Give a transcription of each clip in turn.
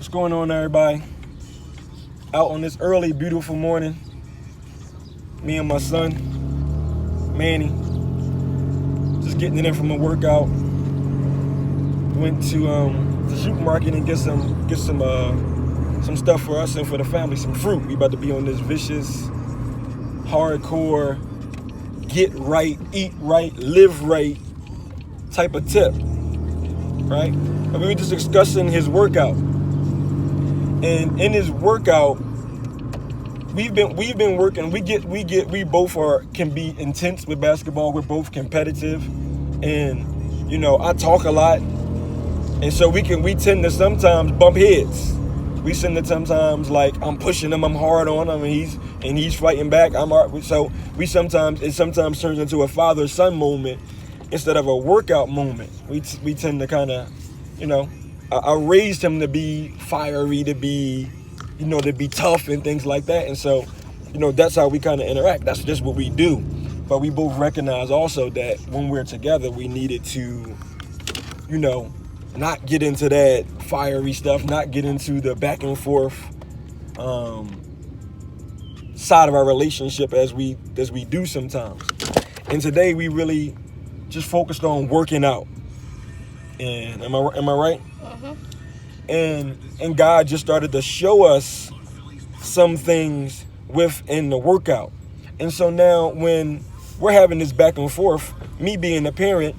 What's going on, everybody? Out on this early, beautiful morning, me and my son, Manny, just getting it in from a workout. Went to the supermarket and get some stuff for us and for the family, some fruit. We about to be on this vicious, hardcore, get right, eat right, live right type of tip, right? And we were just discussing his workout. And in his workout, we've been working. We both can be intense with basketball. We're both competitive, and I talk a lot, and so we tend to sometimes bump heads. We tend to sometimes, like, I'm pushing him, I'm hard on him, and he's fighting back. So it sometimes turns into a father-son moment instead of a workout moment. We tend to kind of, I raised him to be fiery, to be tough and things like that. And so, that's how we kind of interact. That's just what we do. But we both recognize also that when we're together, we needed to, not get into that fiery stuff, not get into the back and forth side of our relationship as we do sometimes. And today we really just focused on working out. And am I right? And God just started to show us some things within the workout. And so now when we're having this back and forth, me being a parent,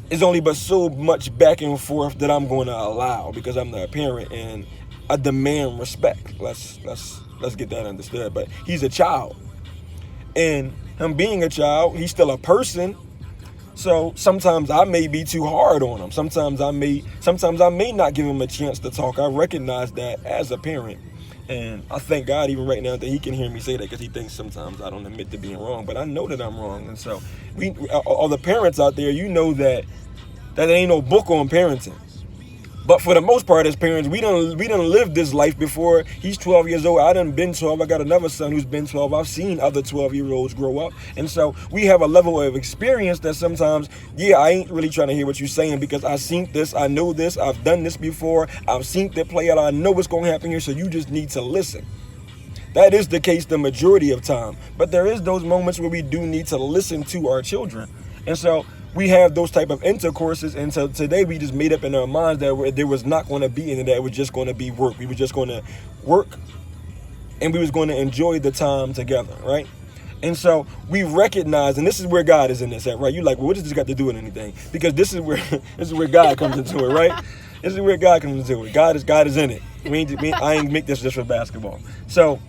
is only but so much back and forth that I'm going to allow because I'm the parent and I demand respect. Let's get that understood. But he's a child. And him being a child, he's still a person. So sometimes I may be too hard on him. Sometimes I may not give him a chance to talk. I recognize that as a parent. And I thank God even right now that he can hear me say that because he thinks sometimes I don't admit to being wrong. But I know that I'm wrong. And so all the parents out there, that there ain't no book on parenting. But for the most part, as parents, we done lived this life before. He's 12 years old. I done been 12. I got another son who's been 12. I've seen other 12-year-olds grow up. And so we have a level of experience that sometimes, I ain't really trying to hear what you're saying because I seen this, I know this, I've done this before, I've seen it play out, I know what's going to happen here, so you just need to listen. That is the case the majority of time. But there is those moments where we do need to listen to our children. And so we have those type of intercourses, and so today we just made up in our minds that there was not going to be any of that. It was just going to be work. We were just going to work, and we was going to enjoy the time together, right? And so we recognize, and this is where God is in this at, right? You're like, well, what does this got to do with anything? Because this is where God comes into it, right? This is where God comes into it. God is in it. I ain't make this just for basketball. So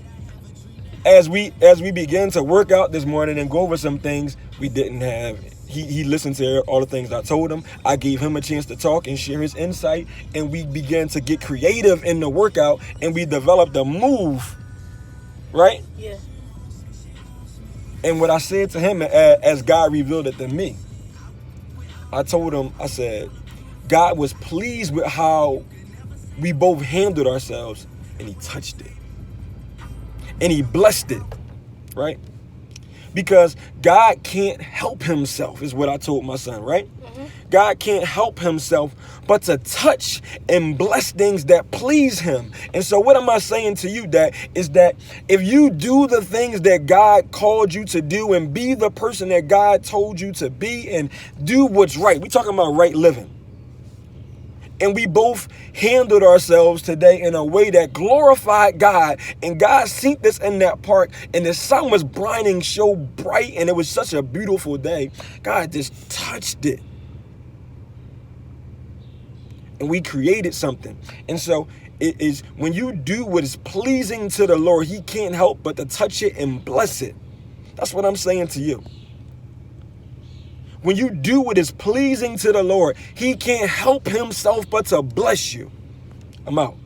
as we began to work out this morning and go over some things, we didn't have. He listened to all the things I told him. I gave him a chance to talk and share his insight, and we began to get creative in the workout, and we developed a move, right? Yeah. And what I said to him as God revealed it to me, I told him, I said, God was pleased with how we both handled ourselves, and he touched it. And he blessed it, right? Because God can't help himself, is what I told my son, right? God can't help himself but to touch and bless things that please him. And so what am I saying to you, Dad, is that if you do the things that God called you to do and be the person that God told you to be and do what's right, we're talking about right living. And we both handled ourselves today in a way that glorified God. And God seen this in that park. And the sun was brining so bright. And it was such a beautiful day. God just touched it. And we created something. And so it is when you do what is pleasing to the Lord, he can't help but to touch it and bless it. That's what I'm saying to you. When you do what is pleasing to the Lord, he can't help himself but to bless you. I'm out.